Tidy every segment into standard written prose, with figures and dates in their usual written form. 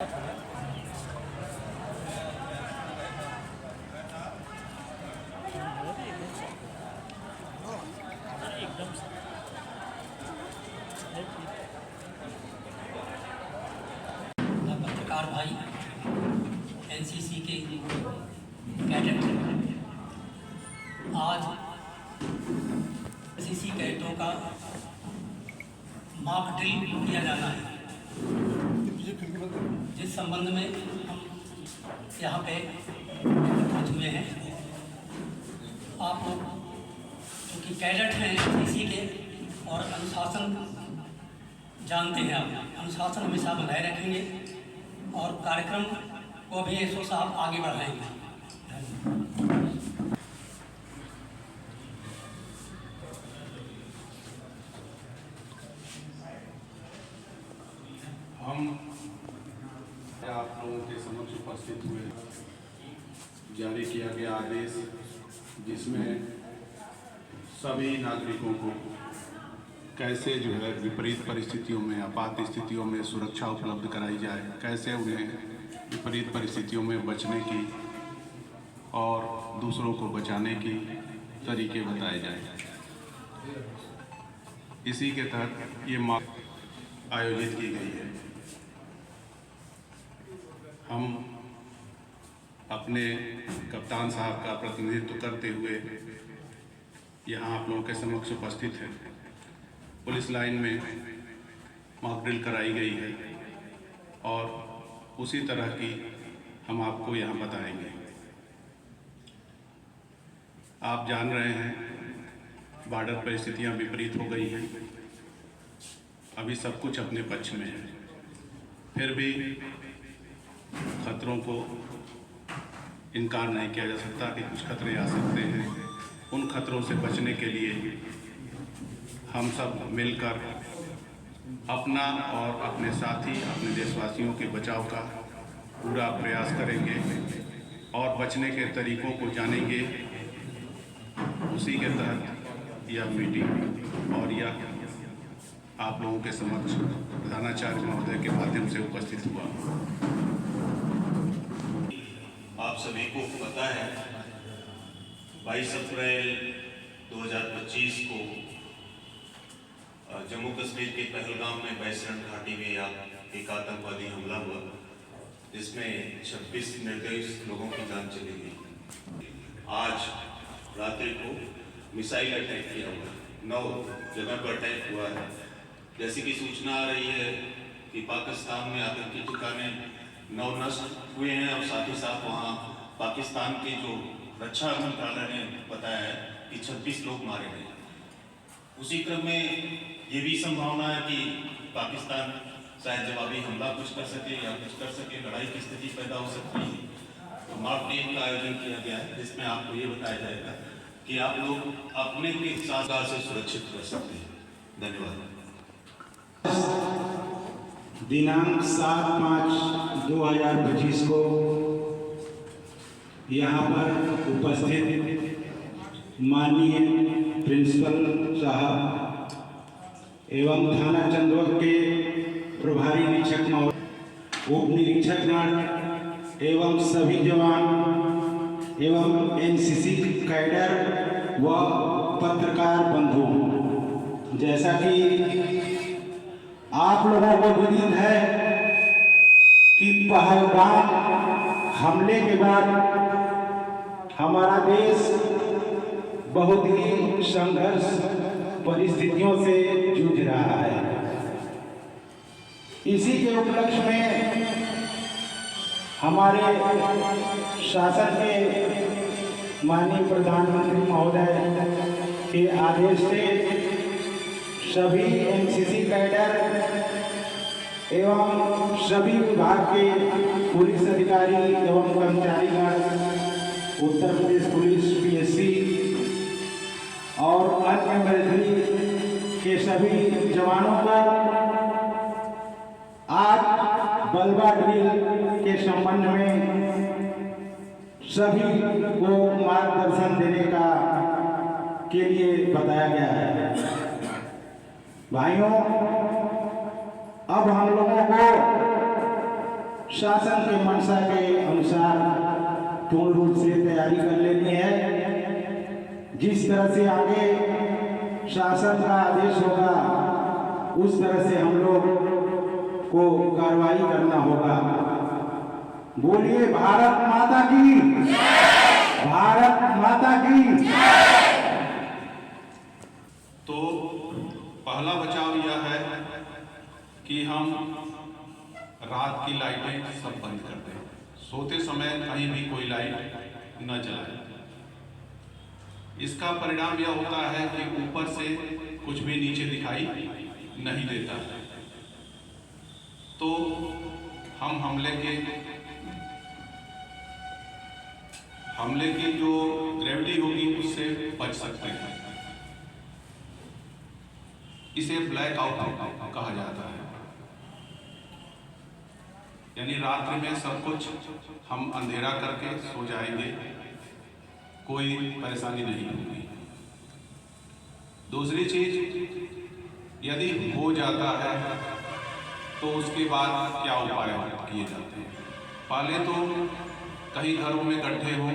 एकदम से पत्रकार भाई एनसीसी के कैडेट आज एनसीसी कैडेटों का मॉक ड्रिल किया जाना है, जिस संबंध में हम यहाँ पे एकत्रित हुए हैं। आप लोग क्योंकि कैडेट हैं एनसीसी के और अनुशासन जानते हैं, आप अनुशासन हमेशा बनाए रखेंगे और कार्यक्रम को भी एसओ साहब आगे बढ़ाएंगे। हम आप लोगों के समक्ष उपस्थित हुए, जारी किया गया आदेश जिसमें सभी नागरिकों को कैसे विपरीत परिस्थितियों में, आपात स्थितियों में सुरक्षा उपलब्ध कराई जाए, कैसे उन्हें विपरीत परिस्थितियों में बचने की और दूसरों को बचाने की तरीके बताए जाए। इसी के तहत ये मॉक आयोजित की गई है। हम अपने कप्तान साहब का प्रतिनिधित्व करते हुए यहाँ आप लोगों के समक्ष उपस्थित हैं। पुलिस लाइन में मॉक ड्रिल कराई गई है और उसी तरह की हम आपको यहाँ बताएंगे। आप जान रहे हैं बॉर्डर परिस्थितियाँ विपरीत हो गई हैं, अभी सब कुछ अपने पक्ष में है, फिर भी खतरों को इनकार नहीं किया जा सकता कि कुछ खतरे आ सकते हैं। उन खतरों से बचने के लिए हम सब मिलकर अपना और अपने साथी, अपने देशवासियों के बचाव का पूरा प्रयास करेंगे और बचने के तरीकों को जानेंगे। उसी के तहत यह मीटिंग और यह आप लोगों के समक्ष प्रधानाचार्य महोदय के माध्यम से उपस्थित हुआ। आप सभी को पता है 22 अप्रैल 2025 को जम्मू कश्मीर के पहलगाम में बैसरण घाटी में एक आतंकवादी हमला हुआ, जिसमें 26 निर्दोष लोगों की जान चली गई। आज रात्रि को मिसाइल अटैक किया हुआ, 9 जगह पर अटैक हुआ है। जैसे कि सूचना आ रही है कि पाकिस्तान में आतंकी ठिकाने 9 नष्ट हुए हैं और साथ ही साथ वहाँ पाकिस्तान के जो रक्षा मंत्रालय ने बताया है कि 26 लोग मारे गए। उसी क्रम में ये भी संभावना है कि पाकिस्तान शायद जवाबी हमला कुछ कर सके या कुछ कर सके, लड़ाई की स्थिति पैदा हो सकती है। तो मॉक ड्रिल का आयोजन किया गया है, जिसमें आपको ये बताया जाएगा कि आप लोग अपने के साथ से सुरक्षित रह सकते हैं। धन्यवाद। दिनांक 7/5/2025 को यहाँ पर उपस्थित माननीय प्रिंसिपल साहब एवं थाना चंदौद के प्रभारी निरीक्षक महोदय, उप निरीक्षकगण एवं सभी जवान एवं एनसीसी कैडर व पत्रकार बंधु, जैसा कि आप लोगों को विदित है कि पहलगाम हमले के बाद हमारा देश बहुत ही संघर्ष परिस्थितियों से जूझ रहा है। इसी के उपलक्ष्य में हमारे शासन के माननीय प्रधानमंत्री महोदय के आदेश से सभी एनसीसी कैडर एवं सभी विभाग के पुलिस अधिकारी एवं कर्मचारीगण, उत्तर प्रदेश पुलिस पीएससी और अन्य मिलिट्री के सभी जवानों को आज बलवा ड्रिल के संबंध में सभी को मार्गदर्शन देने के लिए बताया गया है। भाइयों, अब हम लोगों को शासन के मंशा के अनुसार पूर्ण रूप से तैयारी कर लेनी है। जिस तरह से आगे शासन का आदेश होगा उस तरह से हम लोग को कार्रवाई करना होगा। बोलिए भारत माता की, भारत माता की। तो पहला बचाव यह है कि हम रात की लाइटें सब बंद कर दें। सोते समय कहीं भी कोई लाइट न जलाए। इसका परिणाम यह होता है कि ऊपर से कुछ भी नीचे दिखाई नहीं देता। तो हम हमले की जो ग्रेविटी होगी उससे बच सकते हैं। इसे ब्लैक आउट कहा जाता है, यानी रात्रि में सब कुछ हम अंधेरा करके सो जाएंगे, कोई परेशानी नहीं होगी। दूसरी चीज, यदि हो जाता है तो उसके बाद क्या उपाय किए जाते हैं। पहले तो कहीं घरों में गड्ढे हो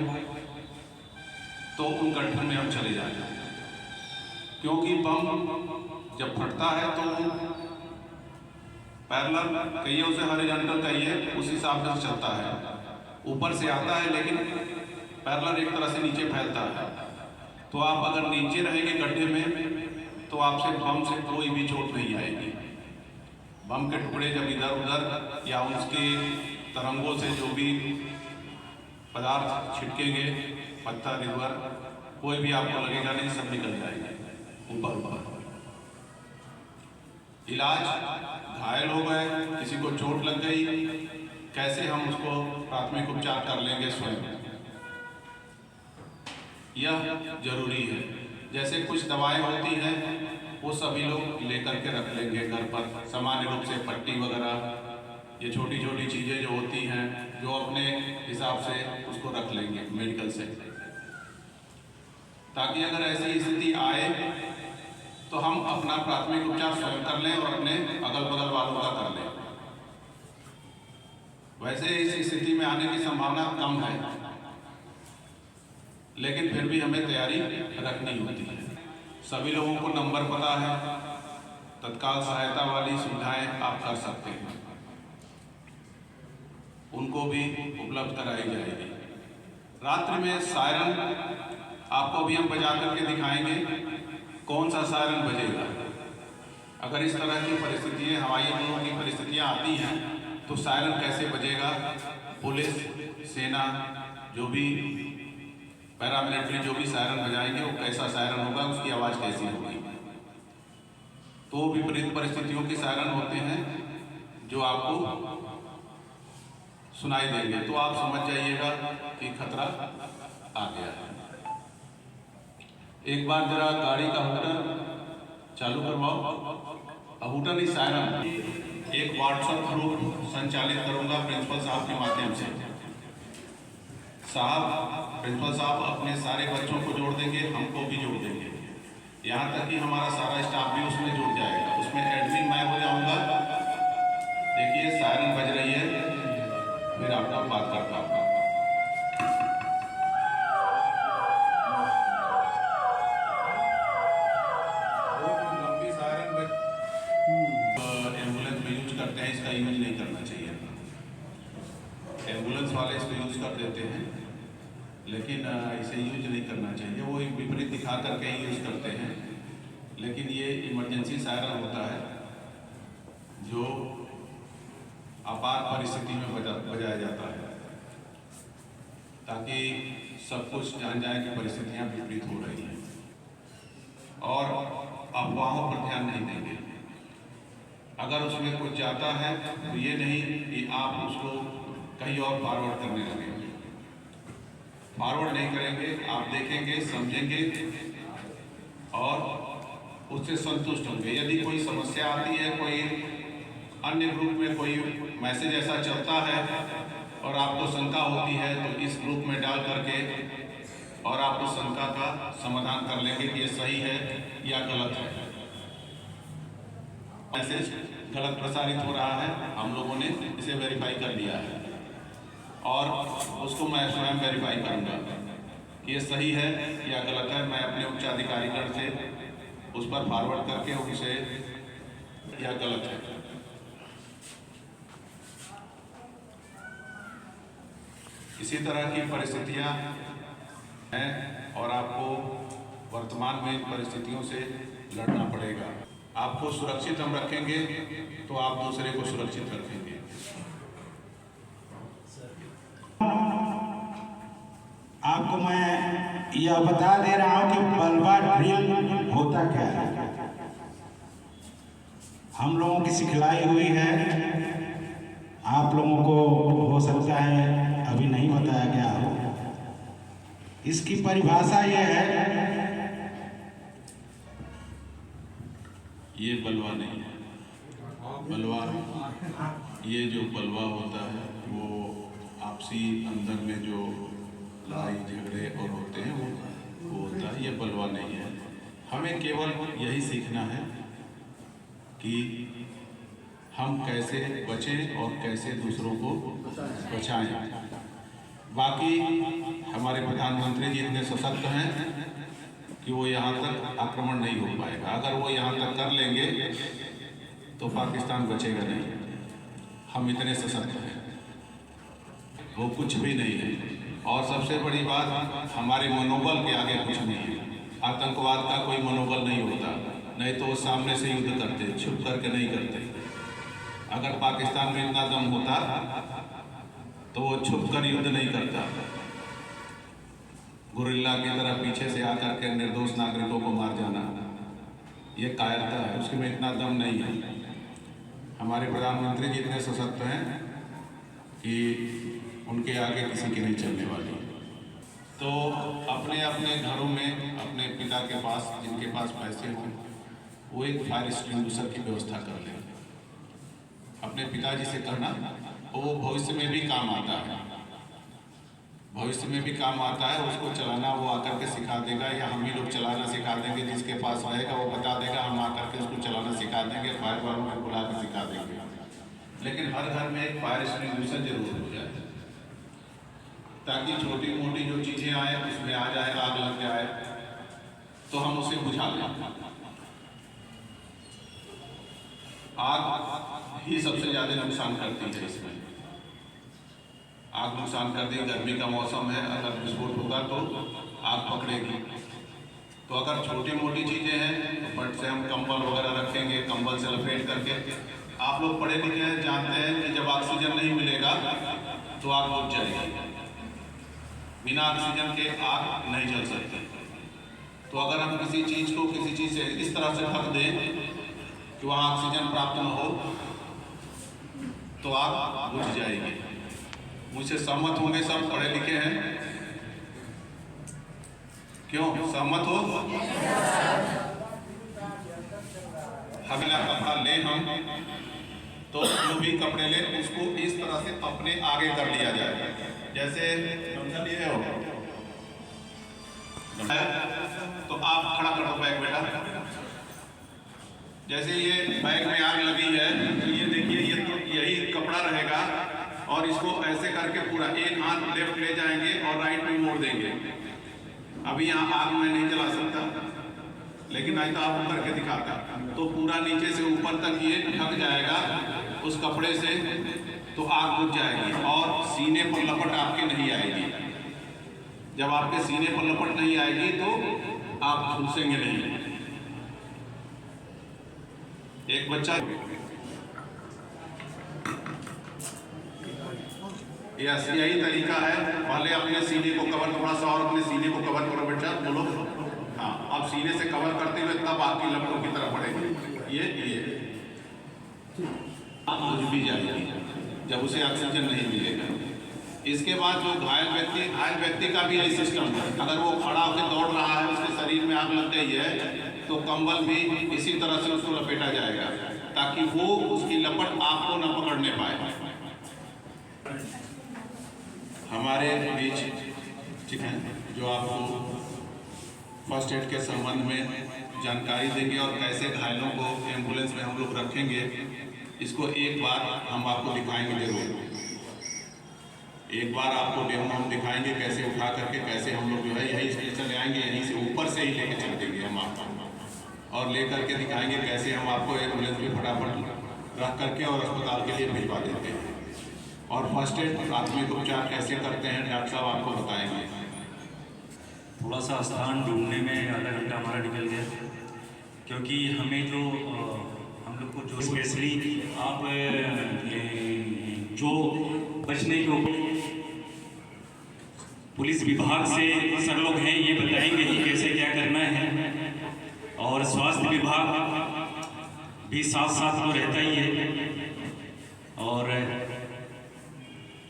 तो उन गड्ढों में हम चले जाएं, क्योंकि बम जब फटता है तो पैरेलल कहिए उसे हॉरिजॉन्टल कहिए, उस हिसाब से चलता है। ऊपर से आता है लेकिन पैरेलल एक तरह से नीचे फैलता है। तो आप अगर नीचे रहेंगे गड्ढे में तो आपसे बम से कोई भी चोट नहीं आएगी। बम के टुकड़े जब इधर उधर या उसके तरंगों से जो भी पदार्थ छिटकेंगे, पत्थर इधर, कोई भी आपको लगेगा नहीं, सब निकल जाएंगे ऊपर ऊपर। इलाज, घायल हो गए, किसी को चोट लग गई, कैसे हम उसको प्राथमिक उपचार कर लेंगे स्वयं, यह जरूरी है। जैसे कुछ दवाएं होती हैं वो सभी लोग लेकर के रख लेंगे घर पर, सामान्य रूप से पट्टी वगैरह, ये छोटी छोटी चीज़ें जो होती हैं जो अपने हिसाब से उसको रख लेंगे मेडिकल से, ताकि अगर ऐसी स्थिति आए तो हम अपना प्राथमिक उपचार स्वयं कर लें और अपने अगल बगल वालों का कर लें। वैसे इस स्थिति में आने की संभावना कम है, लेकिन फिर भी हमें तैयारी रखनी होती है। सभी लोगों को नंबर पता है, तत्काल सहायता वाली सुविधाएं आप कर सकते हैं, उनको भी उपलब्ध कराई जाएगी। रात्रि में सायरन आपको भी हम बजा करके दिखाएंगे कौन सा सायरन बजेगा। अगर इस तरह की परिस्थितियाँ, हवाई हमलों की परिस्थितियाँ आती हैं तो सायरन कैसे बजेगा, पुलिस, सेना, जो भी पैरामिलिट्री जो भी सायरन बजाएंगे वो कैसा सायरन होगा, उसकी आवाज़ कैसी होगी। तो विपरीत परिस्थितियों के सायरन होते हैं जो आपको सुनाई देंगे, तो आप समझ जाइएगा कि खतरा आ गया है। एक बार जरा गाड़ी का हूटर चालू करवाओ। हूटर नहीं, सायरन। एक व्हाट्सएप ग्रुप संचालित करूंगा प्रिंसिपल साहब के माध्यम से। प्रिंसिपल साहब अपने सारे बच्चों को जोड़ देंगे, हमको भी जोड़ देंगे, यहाँ तक कि हमारा सारा स्टाफ भी उसमें जुड़ जाएगा। उसमें एडमिन मैं हो जाऊंगा। देखिए सायरन बज रही है, फिर आपको बात करता हूँ। लंबी सायरन एम्बुलेंस में यूज करते हैं, इसका यूज नहीं करना चाहिए। एम्बुलेंस वाले इसको यूज कर देते हैं, लेकिन इसे यूज नहीं करना चाहिए। वो एक विपरीत दिखा करके ही यूज करते हैं, लेकिन ये इमरजेंसी सायरन होता है जो आपात परिस्थिति में बजाया जाता है, ताकि सब कुछ जान जाए कि परिस्थितियाँ विपरीत हो रही हैं, और अफवाहों पर ध्यान नहीं देंगे। अगर उसमें कुछ जाता है तो ये नहीं कि आप उसको कहीं और फॉरवर्ड करने लगेंगे। फॉरवर्ड नहीं करेंगे, आप देखेंगे, समझेंगे और उससे संतुष्ट होंगे। यदि कोई समस्या आती है, कोई अन्य ग्रुप में कोई मैसेज ऐसा चलता है और आपको शंका होती है, तो इस ग्रुप में डाल करके और आप उस शंका का समाधान कर लेंगे कि ये सही है या गलत है। मैसेज गलत प्रसारित हो रहा है। हम लोगों ने इसे वेरीफाई कर लिया है और उसको मैं स्वयं वेरीफाई करूँगा कि ये सही है या गलत है। मैं अपने उच्च अधिकारीगण से उस पर फॉरवर्ड करके उनसे या गलत है। इसी तरह की परिस्थितियाँ हैं और आपको वर्तमान में इन परिस्थितियों से लड़ना पड़ेगा। आपको सुरक्षित हम रखेंगे तो आप दूसरे को सुरक्षित रखेंगे। आपको मैं यह बता दे रहा हूं कि बलवा ड्रिल होता क्या है। हम लोगों की सिखलाई हुई है, आप लोगों को हो सकता है अभी नहीं बताया गया हो। इसकी परिभाषा यह है, ये बलवा नहीं है। बलवा, ये जो बलवा होता है वो आपसी अंदर में जो लड़ाई झगड़े और होते हैं वो होता है। ये बलवा नहीं है। हमें केवल यही सीखना है कि हम कैसे बचें और कैसे दूसरों को बचाएं। बाकी हमारे प्रधानमंत्री जी इतने सशक्त हैं कि वो यहाँ तक आक्रमण नहीं हो पाएगा। अगर वो यहाँ तक कर लेंगे तो पाकिस्तान बचेगा नहीं। हम इतने सशक्त हैं, वो कुछ भी नहीं है। और सबसे बड़ी बात, हमारे मनोबल के आगे कुछ नहीं है। आतंकवाद का कोई मनोबल नहीं होता, नहीं तो वो सामने से युद्ध करते, छुप करके नहीं करते। अगर पाकिस्तान में इतना दम होता तो वो छुप कर युद्ध नहीं करता, गुरिल्ला की तरह पीछे से आकर के निर्दोष नागरिकों को मार जाना, ये कायरता है। उसके में इतना दम नहीं है। हमारे प्रधानमंत्री जी इतने सशक्त हैं कि उनके आगे किसी की नहीं चलने वाली। तो अपने अपने घरों में अपने पिता के पास, जिनके पास पैसे हों, वो एक फायर एक्सटिंग्विशर की व्यवस्था कर लें। अपने पिताजी से कहना, वो भविष्य में भी काम आता है। भविष्य में भी काम आता है। उसको चलाना वो आकर के सिखा देगा, या हम ही लोग चलाना सिखा देंगे। जिसके पास रहेगा वो बता देगा, हम आकर के उसको चलाना सिखा देंगे, फायर वालों को बुला कर सिखा देंगे। लेकिन हर घर में एक फायर एक्सटिंग्विशर जरूर हो जाए, ताकि छोटी मोटी जो चीज़ें आए उसमें आ जाए, आग लग जाए तो हम उसे बुझा लें। आग ही सबसे ज़्यादा नुकसान करती है। इसमें आग नुकसान करती है। गर्मी का मौसम है, अगर विस्फोट होगा तो आग पकड़ेगी। तो अगर छोटी मोटी चीज़ें हैं तो फट से हम कंबल वगैरह रखेंगे, कंबल से लपेट करके। आप लोग पढ़े लिखे हैं, जानते हैं कि जब ऑक्सीजन नहीं मिलेगा तो आग बुझ जाएगी। बिना ऑक्सीजन के आग नहीं जल सकती। तो अगर हम किसी चीज़ को किसी चीज़ से इस तरह से ढक दें कि वहाँ ऑक्सीजन प्राप्त न हो तो आग बुझ जाएगी। मुझसे सहमत होंगे, सब पढ़े लिखे हैं? क्यों सहमत हो? हमें कपड़ा ले हम तो जो भी कपड़े ले उसको इस तरह से अपने आगे कर लिया जाए। जैसे लिए हो तो आप खड़ा कर दो बैग बेटा। जैसे ये बैग में आग लगी है तो ये देखिए, ये तो यही कपड़ा रहेगा और इसको ऐसे करके पूरा एक हाथ लेफ्ट ले जाएंगे और राइट में मोड़ देंगे। अभी यहाँ आग मैं नहीं जला सकता, लेकिन नहीं तो आप करके दिखाता। तो पूरा नीचे से ऊपर तक ये ढक जाएगा उस कपड़े से, तो आग बुझ जाएगी और सीने पर लपट आपके नहीं आएगी। जब आपके सीने पर लपट नहीं आएगी तो आप झुलसेंगे नहीं। एक बच्चा यही तरीका है। पहले अपने सीने को कवर, थोड़ा सा और अपने सीने को कवर करो बेटा, बोलो हाँ। अब सीने से कवर करते हुए तब आपकी लपटों की तरफ बढ़ेगी। ये बुझ भी जाएगी जब उसे ऑक्सीजन नहीं मिलेगा। इसके बाद जो घायल व्यक्ति का भी यही सिस्टम है। अगर वो खड़ा होकर दौड़ रहा है, उसके शरीर में आग लग गई है, तो कंबल भी इसी तरह से उसको लपेटा जाएगा ताकि वो उसकी लपट आपको न पकड़ने पाए। हमारे बीच ठीक है, जो आपको फर्स्ट एड के संबंध में जानकारी देंगे और कैसे घायलों को एम्बुलेंस में हम लोग रखेंगे इसको एक बार हम आपको दिखाएंगे जरूर। एक बार आपको डेमो हम दिखाएंगे कैसे उठा करके कैसे हम लोग जो है यही से चले आएंगे, यहीं से ऊपर से ही लेके चल देंगे हम आपको, और ले करके दिखाएंगे कैसे हम आपको एम्बुलेंस में फटाफट रख करके और अस्पताल के लिए भिजवा देते हैं। और फर्स्ट एड प्राथमिक उपचार कैसे करते हैं डॉक्टर साहब आपको बताएंगे। थोड़ा सा स्थान ढूंढने में आधा घंटा हमारा निकल गया, क्योंकि हमें जो हम लोग को जो स्पेशली आप जो बचने को पुलिस विभाग से सर लोग हैं ये बताएंगे कि कैसे क्या करना है, और स्वास्थ्य विभाग भी साथ साथ तो रहता ही है। और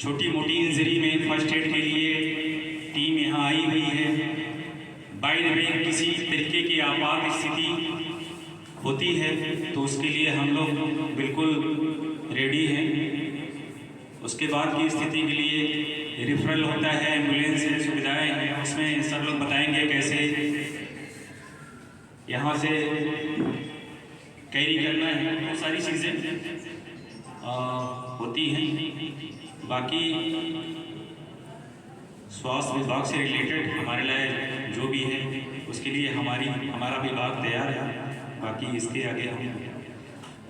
छोटी मोटी इंजरी में फर्स्ट एड के लिए टीम यहाँ आई हुई है। बाय द वे किसी तरीके की आपात स्थिति होती है तो उसके लिए हम लोग बिल्कुल रेडी हैं। उसके बाद की स्थिति के लिए रिफरल होता है, एम्बुलेंस सुविधाएं हैं, उसमें सब लोग बताएंगे कैसे यहाँ से कैरी करना है, वो सारी चीज़ें होती हैं। बाकी स्वास्थ्य विभाग से रिलेटेड हमारे लिए जो भी है उसके लिए हमारा विभाग तैयार है। बाकी इसके आगे हम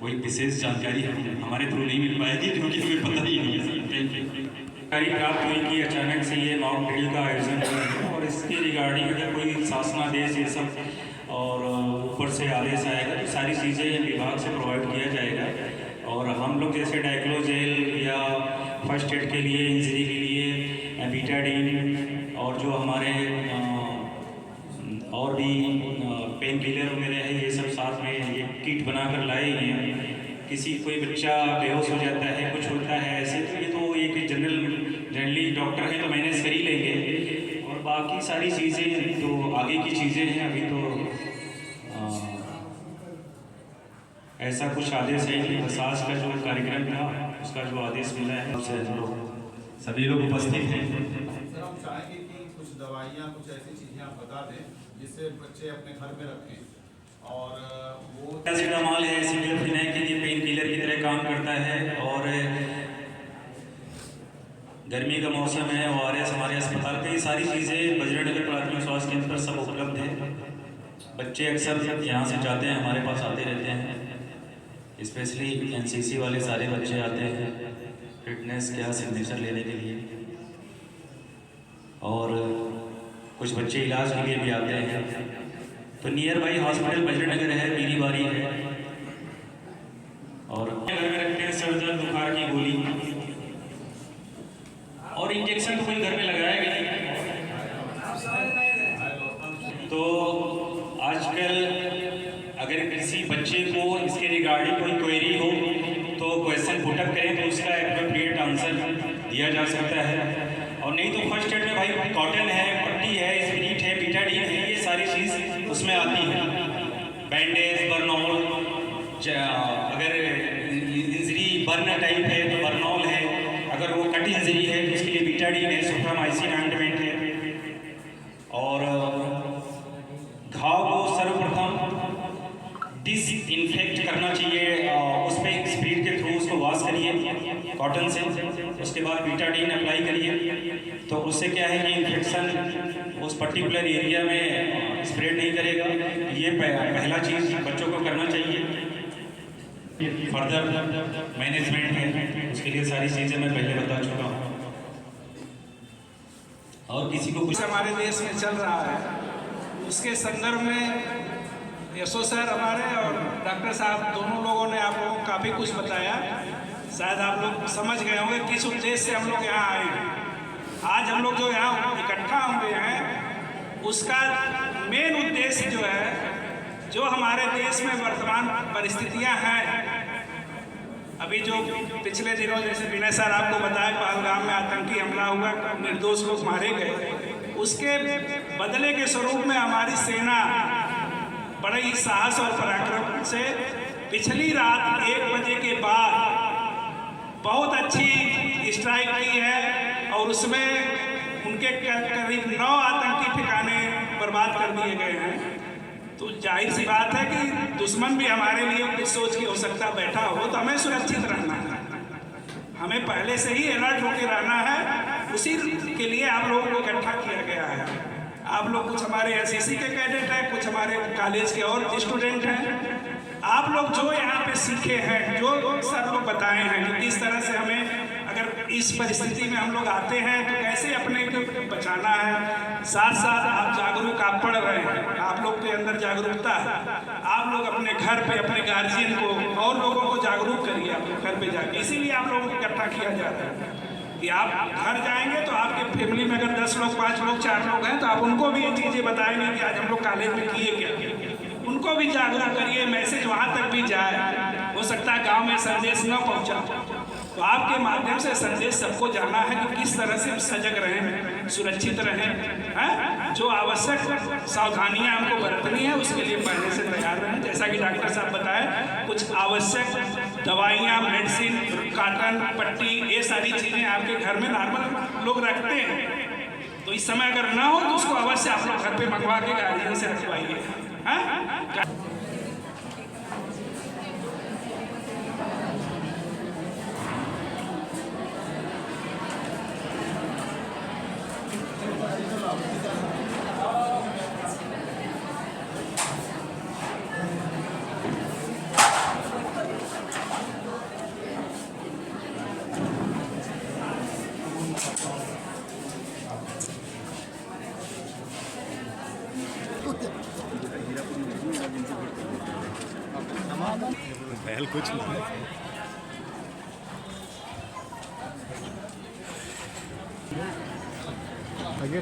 कोई विशेष जानकारी हमारे थ्रू नहीं मिल पाएगी क्योंकि हमें पता ही नहीं है। Thank you. जानकारी प्राप्त हुई कि अचानक से ये मॉक ड्रिल का आयोजन हुआ और इसके रिगार्डिंग अगर कोई शासनादेश ये सब और ऊपर से आदेश आएगा तो सारी चीज़ें विभाग से प्रोवाइड किया जाएगा। और हम लोग जैसे डाइक्लोजेल या फर्स्ट एड के लिए, इंजरी के लिए बीटाडीन और जो हमारे और भी पेन किलर वगैरह है ये सब साथ में ये किट बनाकर लाए हैं। किसी कोई बच्चा बेहोश हो जाता है, कुछ होता है ऐसे, तो ये तो एक जनरली डॉक्टर हैं तो मैनेज कर ही लेंगे। और बाकी सारी चीज़ें तो आगे की चीज़ें हैं, अभी तो ऐसा कुछ आदेश है कि मसाज का जो कार्यक्रम था उसका जो आदेश मिला है उससे सभी लोग उपस्थित हैं। सर हम चाहेंगे कि कुछ दवाइयाँ, कुछ ऐसी चीज़ें आप बता दें जिससे बच्चे अपने घर में रखें। और वो पैरासीटामॉल है, सिक्लोफिनेक के लिए पेन किलर की तरह काम करता है। और गर्मी का मौसम है, ORS हमारे अस्पताल पे ये सारी चीज़ें बजरंगनगर प्राथमिक स्वास्थ्य केंद्र पर सब उपलब्ध है। बच्चे अक्सर यहाँ से जाते हैं, हमारे पास आते रहते हैं, स्पेशली NCC वाले सारे बच्चे आते हैं फिटनेस क्या सिग्नेचर लेने के लिए। और कुछ बच्चे इलाज के लिए भी आते हैं। तो नियर बाई हॉस्पिटल बजरंगनगर है, मेरी बारी है। और घर में रखते हैं सर दर्द बुखार की गोली, और इंजेक्शन तो कोई घर में लगाएगा नहीं। तो आजकल अगर किसी बच्चे को इसके रिगार्डिंग कोई क्वेरी हो तो क्वेश्चन पुटअप करें तो उसका एप्रोप्रिएट आंसर दिया जा सकता है। और नहीं तो फर्स्ट एड में भाई कॉटन है, पट्टी है, स्पिरिट है, बीटाडीन है, ये सारी चीज़ उसमें आती है। बैंडेज, बर्नॉल, अगर इंजरी बर्न टाइप है तो बर्नॉल है, अगर वो कट इंजरी है तो उसके लिए बीटाडीन है, सुफ्रामाइसिन ऑइंटमेंट है। और घाव को सर्वप्रथम डिसइंफेक्ट करना चाहिए, उस पर स्प्रीड के थ्रू उसको वॉश करिए कॉटन से, उसके बाद बीटाडीन अप्लाई करिए। तो उससे क्या है कि इन्फेक्शन उस पर्टिकुलर एरिया में स्प्रेड नहीं करेगा। ये पहला चीज़ बच्चों को करना चाहिए। फर्दर मैनेजमेंट है, उसके लिए सारी चीज़ें मैं पहले बता चुका हूँ। और किसी को कुछ हमारे देश में चल रहा है उसके संदर्भ में यशो सर हमारे और डॉक्टर साहब दोनों लोगों ने आप लोगों को काफ़ी कुछ बताया। शायद आप लोग समझ गए होंगे किस उद्देश्य से हम लोग यहाँ आए हैं। आज हम लोग जो यहाँ इकट्ठा हुए हैं उसका मेन उद्देश्य जो है, जो हमारे देश में वर्तमान परिस्थितियाँ हैं, अभी जो पिछले दिनों जैसे विनय सर आपको बताया पहलगाम में आतंकी हमला हुआ, निर्दोष लोग मारे गए, उसके बदले के स्वरूप में हमारी सेना बड़े ही साहस और पराक्रम से पिछली रात 1 बजे के बाद बहुत अच्छी स्ट्राइक की है और उसमें उनके करीब 9 आतंकी ठिकाने बर्बाद कर दिए गए हैं। तो तो जाहिर सी बात है कि दुश्मन भी हमारे लिए कुछ सोच के हो सकता बैठा हो, तो हमें सुरक्षित रहना है, हमें पहले से ही अलर्ट होकर रहना है। उसी के लिए आप लोगों को इकट्ठा किया गया है। आप लोग कुछ हमारे एसएससी के कैडेट हैं, कुछ हमारे कॉलेज के और स्टूडेंट हैं। आप लोग जो यहाँ पे सीखे हैं, जो सर लोग बताए हैं कि किस तरह से हमें अगर इस परिस्थिति में हम लोग आते हैं तो कैसे अपने को बचाना है, साथ साथ आप जागरूक आप पढ़ रहे हैं, आप लोग के अंदर जागरूकता है। आप लोग अपने घर पे अपने गार्जियन को और लोगों को जागरूक करिए, आप लोग घर पे जाके। इसीलिए आप लोगों को इकट्ठा किया जाता है कि आप घर जाएंगे तो आपके फैमिली में अगर 10 लोग, 5 लोग, 4 लोग हैं तो आप उनको भी ये चीज़ें बताएंगे कि आज हम लोग कॉलेज में किए क्या, उनको भी जागरूक करिए, मैसेज वहाँ तक भी जाए। हो सकता है गांव में संदेश न पहुँचा, तो आपके माध्यम से संदेश सबको जाना है कि किस तरह से हम सजग रहें, सुरक्षित रहें, हैं? जो आवश्यक सावधानियां हमको बरतनी है उसके लिए पहले से तैयार रहें। जैसा कि डॉक्टर साहब बताए, कुछ आवश्यक दवाइयाँ, मेडिसिन, काटन, पट्टी, ये सारी चीज़ें आपके घर में नॉर्मल लोग रखते हैं, तो इस समय अगर ना हो तो उसको अवश्य आप लोग घर पे मंगवा के गार्जियन से रखवाइए। पहल कुछ नहीं आगे